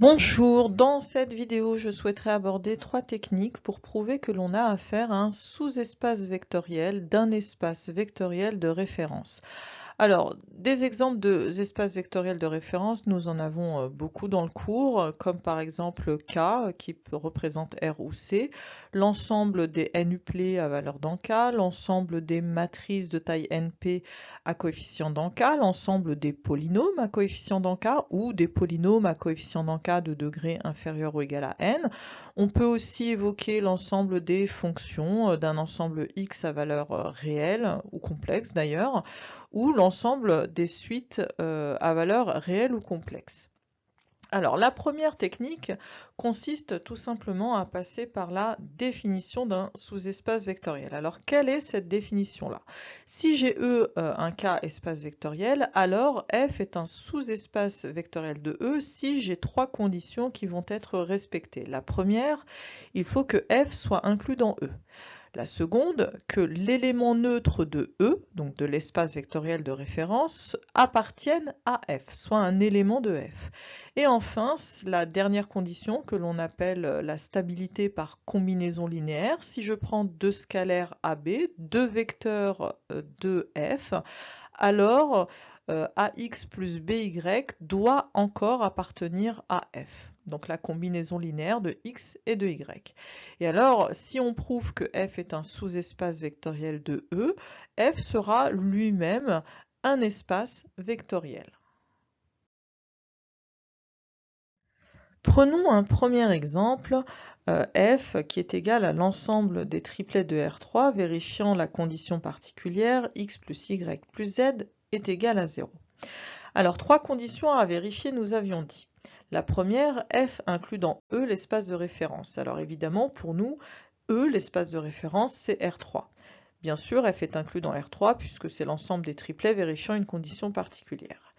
Bonjour, dans cette vidéo, je souhaiterais aborder trois techniques pour prouver que l'on a affaire à un sous-espace vectoriel d'un espace vectoriel de référence. Alors, des exemples d'espaces vectoriels de référence, nous en avons beaucoup dans le cours, comme par exemple K, qui représente R ou C, l'ensemble des n-uplets à valeur dans K, l'ensemble des matrices de taille NP à coefficient dans K, l'ensemble des polynômes à coefficient dans K, ou des polynômes à coefficient dans K de degré inférieur ou égal à n. On peut aussi évoquer l'ensemble des fonctions d'un ensemble X à valeur réelle, ou complexe d'ailleurs, ou l'ensemble des suites à valeur réelle ou complexe. Alors, la première technique consiste tout simplement à passer par la définition d'un sous-espace vectoriel. Alors, quelle est cette définition-là? Si j'ai E un K espace vectoriel, alors F est un sous-espace vectoriel de E si j'ai trois conditions qui vont être respectées. La première, il faut que F soit inclus dans E. La seconde, que l'élément neutre de E, donc de l'espace vectoriel de référence, appartienne à F, soit un élément de F. Et enfin, la dernière condition que l'on appelle la stabilité par combinaison linéaire, si je prends deux scalaires AB, deux vecteurs de F, alors AX plus BY doit encore appartenir à F. Donc la combinaison linéaire de X et de Y. Et alors, si on prouve que F est un sous-espace vectoriel de E, F sera lui-même un espace vectoriel. Prenons un premier exemple, F qui est égal à l'ensemble des triplets de R3, vérifiant la condition particulière x plus y plus z est égal à 0. Alors, trois conditions à vérifier, nous avions dit. La première, F inclut dans E l'espace de référence. Alors évidemment, pour nous, E, l'espace de référence, c'est R3. Bien sûr, F est inclus dans R3 puisque c'est l'ensemble des triplets vérifiant une condition particulière.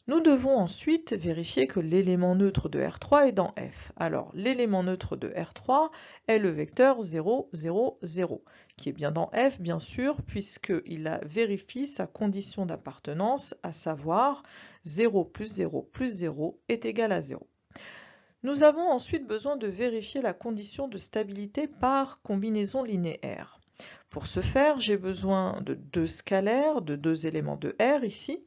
Nous devons ensuite vérifier que l'élément neutre de R3 est dans F. Alors, l'élément neutre de R3 est le vecteur 0, 0, 0, qui est bien dans F, bien sûr, puisqu'il vérifie sa condition d'appartenance, à savoir 0 plus 0 plus 0 est égal à 0. Nous avons ensuite besoin de vérifier la condition de stabilité par combinaison linéaire. Pour ce faire, j'ai besoin de deux scalaires, de deux éléments de R ici,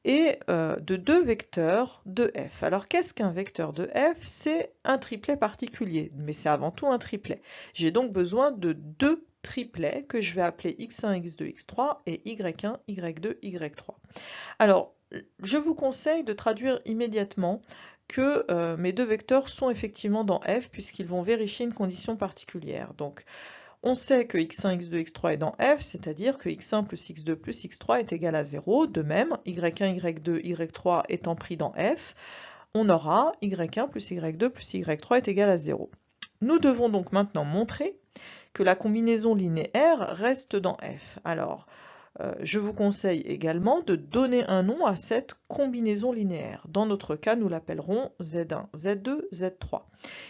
et de deux vecteurs de f. Alors qu'est-ce qu'un vecteur de f? C'est un triplet particulier, mais c'est avant tout un triplet. J'ai donc besoin de deux triplets que je vais appeler x1, x2, x3 et y1, y2, y3. Alors, je vous conseille de traduire immédiatement que mes deux vecteurs sont effectivement dans f puisqu'ils vont vérifier une condition particulière. Donc, on sait que x1, x2, x3 est dans f, c'est-à-dire que x1 plus x2 plus x3 est égal à 0. De même, y1, y2, y3 étant pris dans f, on aura y1 plus y2 plus y3 est égal à 0. Nous devons donc maintenant montrer que la combinaison linéaire reste dans f. Alors, je vous conseille également de donner un nom à cette combinaison linéaire. Dans notre cas, nous l'appellerons Z1, Z2, Z3.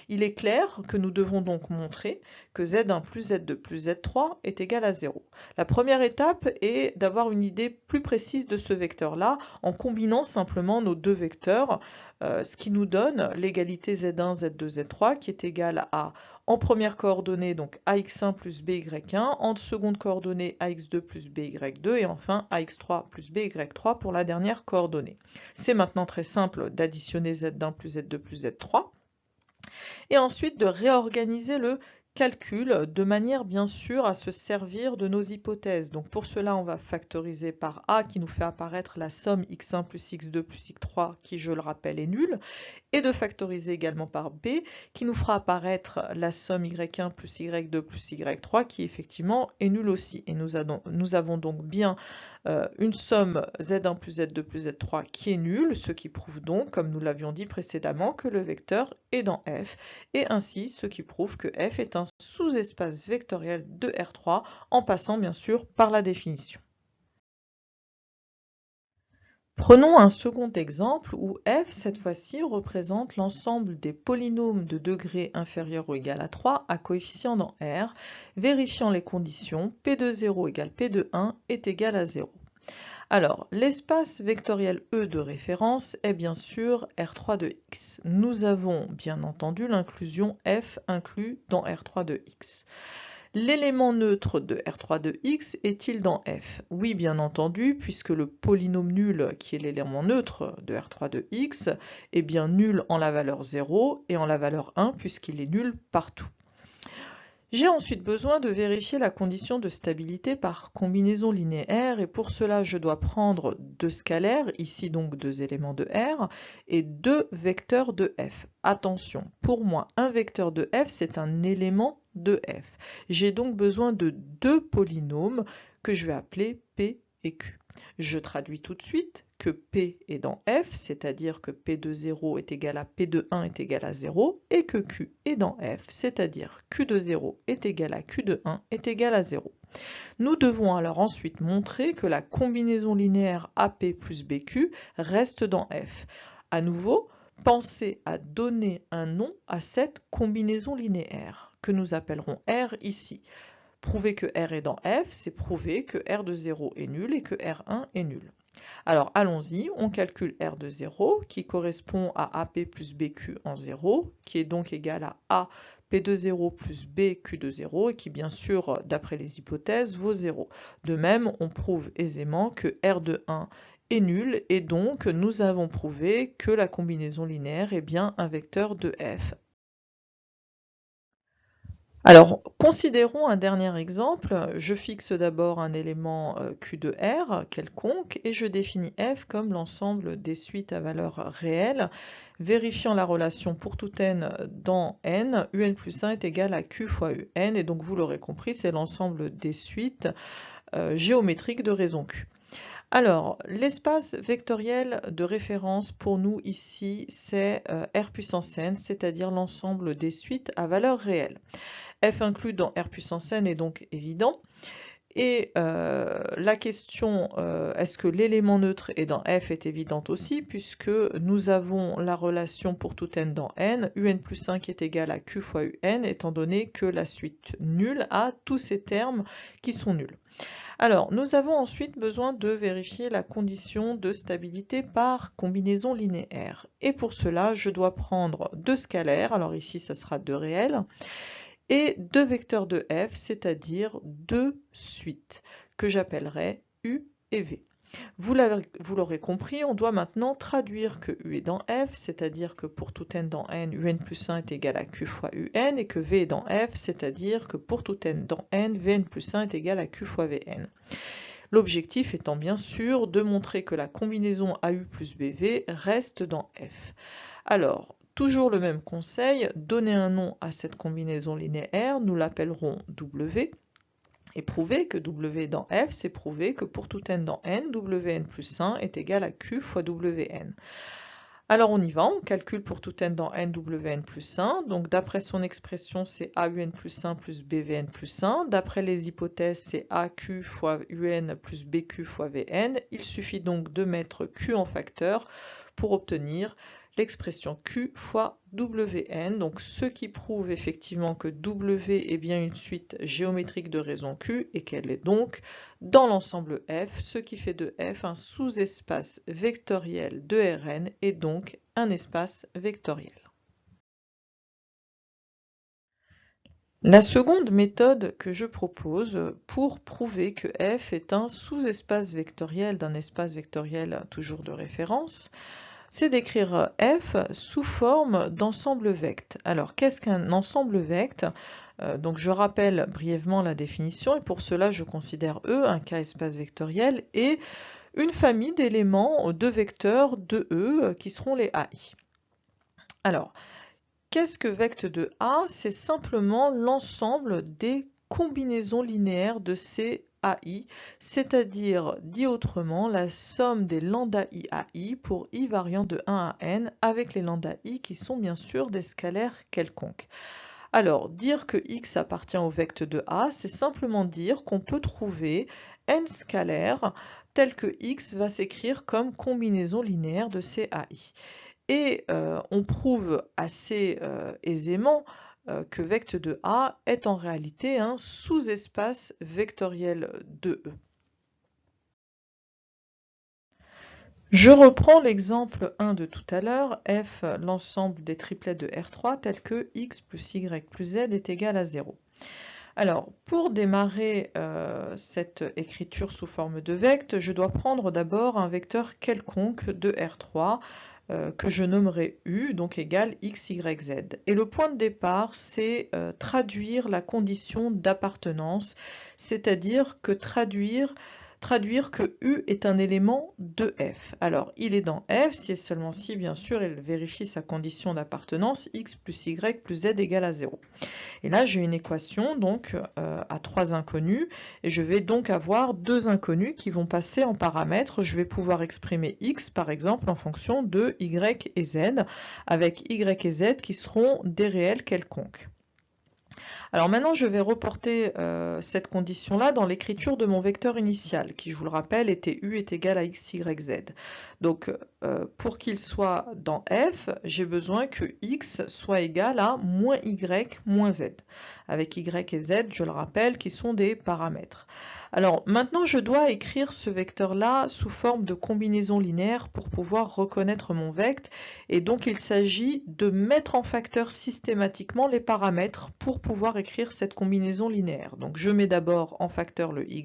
Il est clair que nous devons donc montrer que Z1 plus Z2 plus Z3 est égal à 0. La première étape est d'avoir une idée plus précise de ce vecteur-là en combinant simplement nos deux vecteurs, ce qui nous donne l'égalité Z1, Z2, Z3 qui est égale à, en première coordonnée, donc AX1 plus BY1, en seconde coordonnée AX2 plus BY2 et enfin AX3 plus BY3 pour la dernière coordonnée. C'est maintenant très simple d'additionner Z1 plus Z2 plus Z3 et ensuite de réorganiser le calcul de manière bien sûr à se servir de nos hypothèses. Donc pour cela, on va factoriser par A qui nous fait apparaître la somme x1 plus x2 plus x3 qui, je le rappelle, est nulle, et de factoriser également par B qui nous fera apparaître la somme y1 plus y2 plus y3 qui effectivement est nulle aussi. Et nous avons donc bien une somme z1 plus z2 plus z3 qui est nulle, ce qui prouve donc, comme nous l'avions dit précédemment, que le vecteur est dans F, et ainsi ce qui prouve que F est un sous-espace vectoriel de R3 en passant bien sûr par la définition. Prenons un second exemple où f, cette fois-ci, représente l'ensemble des polynômes de degré inférieur ou égal à 3 à coefficient dans R, vérifiant les conditions P de 0 égale P de 1 est égal à 0. Alors, l'espace vectoriel E de référence est bien sûr R3 de x. Nous avons bien entendu l'inclusion F inclus dans R3 de x. L'élément neutre de R3 de x est-il dans F? Oui, bien entendu, puisque le polynôme nul, qui est l'élément neutre de R3 de x, est bien nul en la valeur 0 et en la valeur 1, puisqu'il est nul partout. J'ai ensuite besoin de vérifier la condition de stabilité par combinaison linéaire et pour cela je dois prendre deux scalaires, ici donc deux éléments de R, et deux vecteurs de F. Attention, pour moi un vecteur de F c'est un élément de F. J'ai donc besoin de deux polynômes que je vais appeler P et Q. Je traduis tout de suite que P est dans F, c'est-à-dire que P de 0 est égal à P de 1 est égal à 0, et que Q est dans F, c'est-à-dire Q de 0 est égal à Q de 1 est égal à 0. Nous devons alors ensuite montrer que la combinaison linéaire AP plus BQ reste dans F. À nouveau, pensez à donner un nom à cette combinaison linéaire, que nous appellerons R ici. Prouver que R est dans F, c'est prouver que R de 0 est nul et que R1 est nul. Alors allons-y, on calcule R de 0 qui correspond à AP plus BQ en 0, qui est donc égal à A P de 0 plus B Q de 0 et qui bien sûr, d'après les hypothèses, vaut 0. De même, on prouve aisément que R de 1 est nul et donc nous avons prouvé que la combinaison linéaire est bien un vecteur de F. Alors, considérons un dernier exemple. Je fixe d'abord un élément Q de R quelconque et je définis F comme l'ensemble des suites à valeur réelle, vérifiant la relation pour tout n dans n, un plus 1 est égal à Q fois un, et donc vous l'aurez compris, c'est l'ensemble des suites géométriques de raison Q. Alors, l'espace vectoriel de référence pour nous ici, c'est R puissance n, c'est-à-dire l'ensemble des suites à valeur réelle. F inclus dans R puissance n est donc évident. Et la question est-ce que l'élément neutre est dans F est évidente aussi, puisque nous avons la relation pour tout n dans n, un plus 5 est égal à Q fois un, étant donné que la suite nulle a tous ces termes qui sont nuls. Alors, nous avons ensuite besoin de vérifier la condition de stabilité par combinaison linéaire. Et pour cela, je dois prendre deux scalaires, alors ici ça sera deux réels, et deux vecteurs de F, c'est-à-dire deux suites, que j'appellerai U et V. Vous l'aurez compris, on doit maintenant traduire que U est dans F, c'est-à-dire que pour tout n dans n, un plus 1 est égal à Q fois un, et que V est dans F, c'est-à-dire que pour tout n dans n, Vn plus 1 est égal à Q fois Vn. L'objectif étant bien sûr de montrer que la combinaison AU plus BV reste dans F. Alors, toujours le même conseil, donner un nom à cette combinaison linéaire, nous l'appellerons W, et prouver que W dans F, c'est prouver que pour tout n dans n, Wn plus 1 est égal à Q fois Wn. Alors on y va, on calcule pour tout n dans n Wn plus 1, donc d'après son expression c'est AUN plus 1 plus BVN plus 1, d'après les hypothèses c'est AQ fois UN plus BQ fois Vn, il suffit donc de mettre Q en facteur pour obtenir l'expression Q fois Wn, donc ce qui prouve effectivement que W est bien une suite géométrique de raison Q et qu'elle est donc dans l'ensemble F, ce qui fait de F un sous-espace vectoriel de Rn et donc un espace vectoriel. La seconde méthode que je propose pour prouver que F est un sous-espace vectoriel d'un espace vectoriel toujours de référence, c'est d'écrire F sous forme d'ensemble vect. Alors, qu'est-ce qu'un ensemble vect? Donc, je rappelle brièvement la définition, et pour cela, je considère E, un K-espace vectoriel, et une famille d'éléments de vecteurs de E, qui seront les AI. Alors, qu'est-ce que vect de A? C'est simplement l'ensemble des combinaisons linéaires de ces AI, c'est-à-dire, dit autrement, la somme des lambda I pour I variant de 1 à n, avec les lambda I qui sont bien sûr des scalaires quelconques. Alors, dire que x appartient au vecteur de A, c'est simplement dire qu'on peut trouver n scalaires tels que x va s'écrire comme combinaison linéaire de ces AI. Et on prouve assez aisément que vect de A est en réalité un sous-espace vectoriel de E. Je reprends l'exemple 1 de tout à l'heure, f l'ensemble des triplets de R3 tel que x plus y plus z est égal à 0. Alors, pour démarrer cette écriture sous forme de vecte, je dois prendre d'abord un vecteur quelconque de R3 que je nommerai U, donc égal x, y, z. Et le point de départ, c'est traduire la condition d'appartenance, c'est-à-dire que traduire que U est un élément de F. Alors, il est dans F si et seulement si, bien sûr, il vérifie sa condition d'appartenance, x plus y plus z égale à 0. Et là, j'ai une équation donc à 3 inconnus, et je vais donc avoir 2 inconnus qui vont passer en paramètres. Je vais pouvoir exprimer x, par exemple, en fonction de y et z, avec y et z qui seront des réels quelconques. Alors maintenant, je vais reporter cette condition-là dans l'écriture de mon vecteur initial, qui, je vous le rappelle, était u est égal à x, y, z. Donc, pour qu'il soit dans f, j'ai besoin que x soit égal à moins y, moins z, avec y et z, je le rappelle, qui sont des paramètres. Alors maintenant, je dois écrire ce vecteur-là sous forme de combinaison linéaire pour pouvoir reconnaître mon vecte, et donc il s'agit de mettre en facteur systématiquement les paramètres pour pouvoir écrire cette combinaison linéaire. Donc je mets d'abord en facteur le y,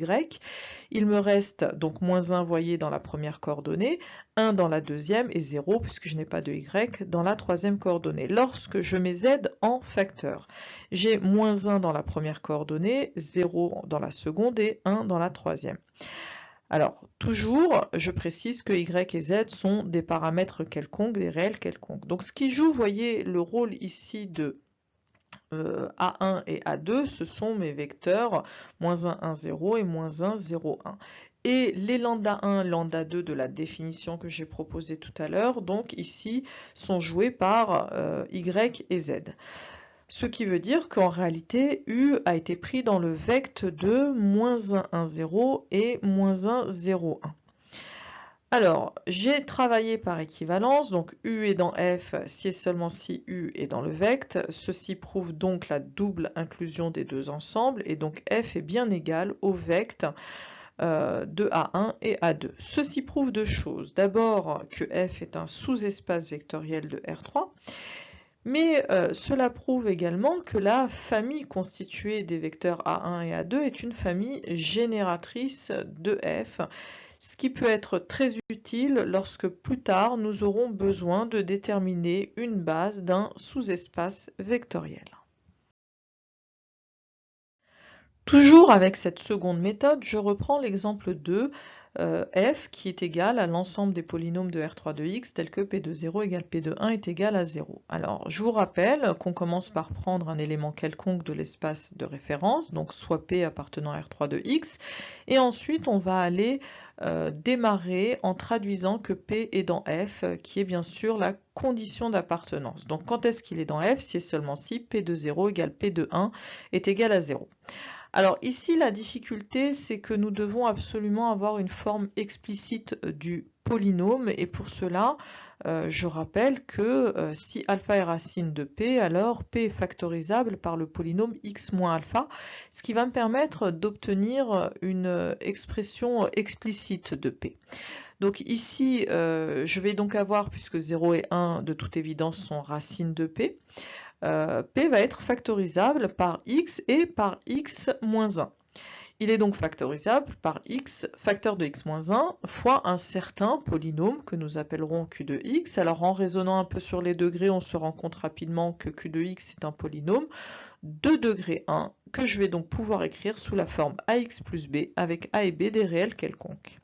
il me reste donc moins 1, voyez, dans la première coordonnée, 1 dans la deuxième et 0, puisque je n'ai pas de y, dans la troisième coordonnée. Lorsque je mets z en facteur, j'ai moins 1 dans la première coordonnée, 0 dans la seconde et 1 dans la troisième. Alors, toujours, je précise que y et z sont des paramètres quelconques, des réels quelconques. Donc ce qui joue, vous voyez, le rôle ici de A1 et A2, ce sont mes vecteurs moins 1, 1, 0 et moins 1, 0, 1. Et les lambda 1, lambda 2 de la définition que j'ai proposée tout à l'heure, donc ici, sont joués par y et z. Ce qui veut dire qu'en réalité, U a été pris dans le vecte de moins 1, 1, 0 et moins 1, 0, 1. Alors, j'ai travaillé par équivalence, donc U est dans F si et seulement si U est dans le vecte. Ceci prouve donc la double inclusion des deux ensembles, et donc F est bien égal au vecte de A1 et A2. Ceci prouve deux choses. D'abord que F est un sous-espace vectoriel de R3, mais cela prouve également que la famille constituée des vecteurs A1 et A2 est une famille génératrice de F, ce qui peut être très utile lorsque plus tard nous aurons besoin de déterminer une base d'un sous-espace vectoriel. Toujours avec cette seconde méthode, je reprends l'exemple 2, f qui est égal à l'ensemble des polynômes de R3 de x tel que P de 0 égale P de 1 est égal à 0. Alors, je vous rappelle qu'on commence par prendre un élément quelconque de l'espace de référence, donc soit P appartenant à R3 de x, et ensuite on va aller démarrer en traduisant que P est dans F, qui est bien sûr la condition d'appartenance. Donc quand est-ce qu'il est dans F? Si et seulement si P de 0 égale P de 1 est égal à 0. Alors ici, la difficulté, c'est que nous devons absolument avoir une forme explicite du polynôme, et pour cela, je rappelle que si alpha est racine de p, alors p est factorisable par le polynôme x moins alpha, ce qui va me permettre d'obtenir une expression explicite de p. Donc ici, je vais donc avoir, puisque 0 et 1 de toute évidence sont racines de p, P va être factorisable par x et par x moins 1. Il est donc factorisable par x, facteur de x moins 1, fois un certain polynôme que nous appellerons q de x. Alors en raisonnant un peu sur les degrés, on se rend compte rapidement que q de x est un polynôme de degré 1, que je vais donc pouvoir écrire sous la forme ax plus b, avec a et b des réels quelconques.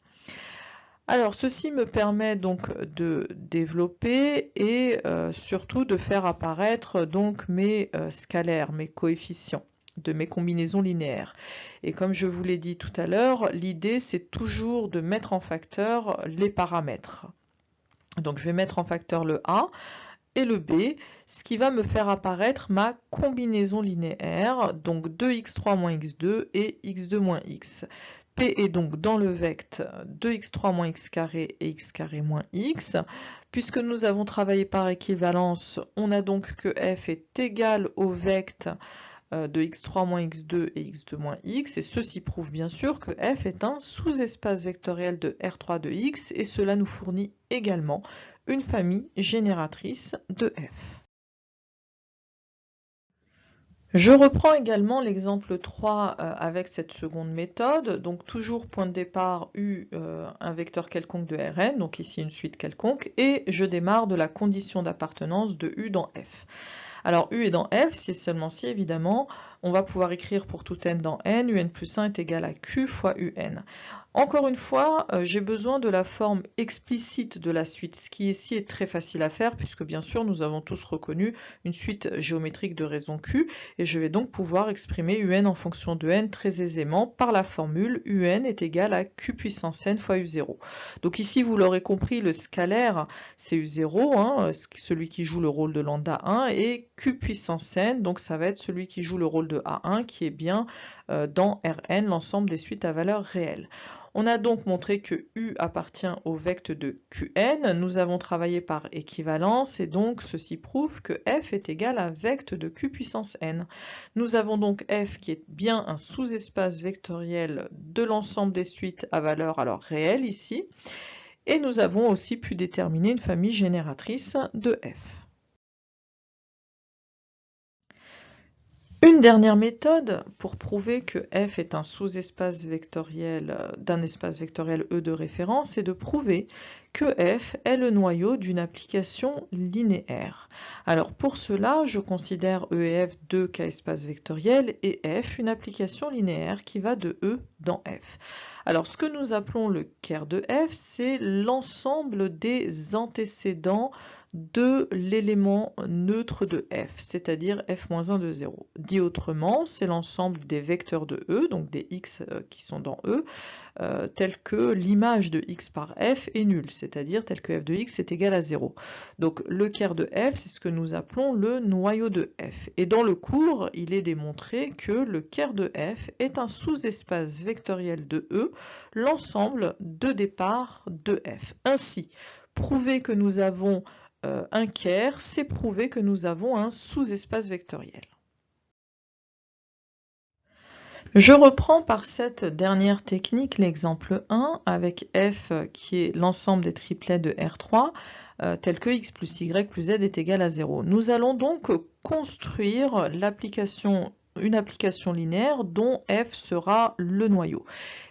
Alors ceci me permet donc de développer et surtout de faire apparaître donc mes scalaires, mes coefficients de mes combinaisons linéaires. Et comme je vous l'ai dit tout à l'heure, l'idée c'est toujours de mettre en facteur les paramètres. Donc je vais mettre en facteur le A et le B, ce qui va me faire apparaître ma combinaison linéaire, donc 2x3 moins x2 et x2 moins x. P est donc dans le vecte 2x3 moins x carré et x carré moins x. Puisque nous avons travaillé par équivalence, on a donc que f est égal au vecte de x3 moins x2 et x2 moins x, et ceci prouve bien sûr que f est un sous-espace vectoriel de R3 de x, et cela nous fournit également une famille génératrice de f. Je reprends également l'exemple 3 avec cette seconde méthode, donc toujours point de départ U, un vecteur quelconque de Rn, donc ici une suite quelconque, et je démarre de la condition d'appartenance de U dans F. Alors U est dans F, c'est seulement si évidemment, on va pouvoir écrire pour tout n dans n, un plus 1 est égal à q fois un. Encore une fois, j'ai besoin de la forme explicite de la suite, ce qui ici est très facile à faire puisque bien sûr nous avons tous reconnu une suite géométrique de raison q, et je vais donc pouvoir exprimer un en fonction de n très aisément par la formule un est égal à q puissance n fois u0. Donc ici vous l'aurez compris, le scalaire c'est u0, hein, celui qui joue le rôle de lambda 1, et q puissance n, donc ça va être celui qui joue le rôle de a1 qui est bien dans Rn l'ensemble des suites à valeur réelle. On a donc montré que U appartient au vecteur de Qn, nous avons travaillé par équivalence et donc ceci prouve que f est égal à vecteur de Q puissance n. Nous avons donc f qui est bien un sous-espace vectoriel de l'ensemble des suites à valeur alors réelle ici, et nous avons aussi pu déterminer une famille génératrice de f. Une dernière méthode pour prouver que f est un sous-espace vectoriel d'un espace vectoriel E de référence est de prouver que f est le noyau d'une application linéaire. Alors pour cela, je considère E et F deux cas espaces vectoriels et F une application linéaire qui va de E dans F. Alors ce que nous appelons le Ker de F, c'est l'ensemble des antécédents de l'élément neutre de f, c'est-à-dire f-1 de 0. Dit autrement, c'est l'ensemble des vecteurs de E, donc des x qui sont dans E, tels que l'image de x par f est nulle, c'est-à-dire tel que f de x est égal à 0. Donc le Ker de f, c'est ce que nous appelons le noyau de f. Et dans le cours, il est démontré que le Ker de f est un sous-espace vectoriel de E, l'ensemble de départ de f. Ainsi, prouver que nous avons un Ker, c'est prouver que nous avons un sous-espace vectoriel. Je reprends par cette dernière technique l'exemple 1 avec f qui est l'ensemble des triplets de R3 tel que x plus y plus z est égal à 0. Nous allons donc construire une application linéaire dont f sera le noyau.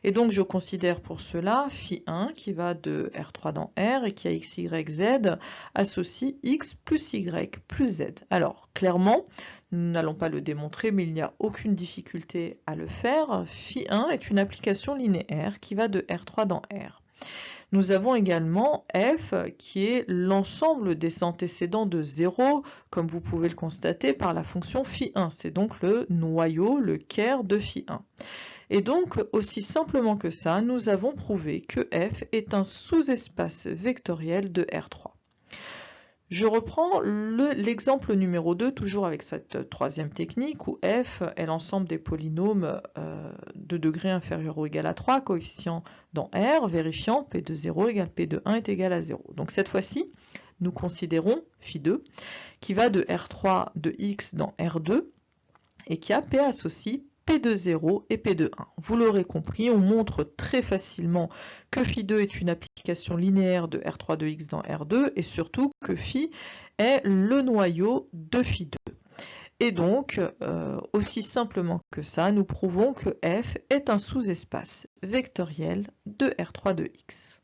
Et donc je considère pour cela phi1 qui va de R3 dans R et qui a x, y, z associe x plus y plus z. Alors clairement, nous n'allons pas le démontrer, mais il n'y a aucune difficulté à le faire. Phi1 est une application linéaire qui va de R3 dans R. Nous avons également f qui est l'ensemble des antécédents de 0, comme vous pouvez le constater par la fonction phi1. C'est donc le noyau, le Ker de phi1. Et donc, aussi simplement que ça, nous avons prouvé que f est un sous-espace vectoriel de R3. Je reprends l'exemple numéro 2, toujours avec cette troisième technique, où f est l'ensemble des polynômes de degré inférieur ou égal à 3, coefficient dans R, vérifiant P de 0 égale P de 1 est égal à 0. Donc cette fois-ci, nous considérons phi2, qui va de R3 de x dans R2, et qui a P associe P de 0 et P de 1. Vous l'aurez compris, on montre très facilement que phi2 est une application linéaire de R3 de x dans R2 et surtout que phi est le noyau de phi2. Et donc, aussi simplement que ça, nous prouvons que f est un sous-espace vectoriel de R3 de x.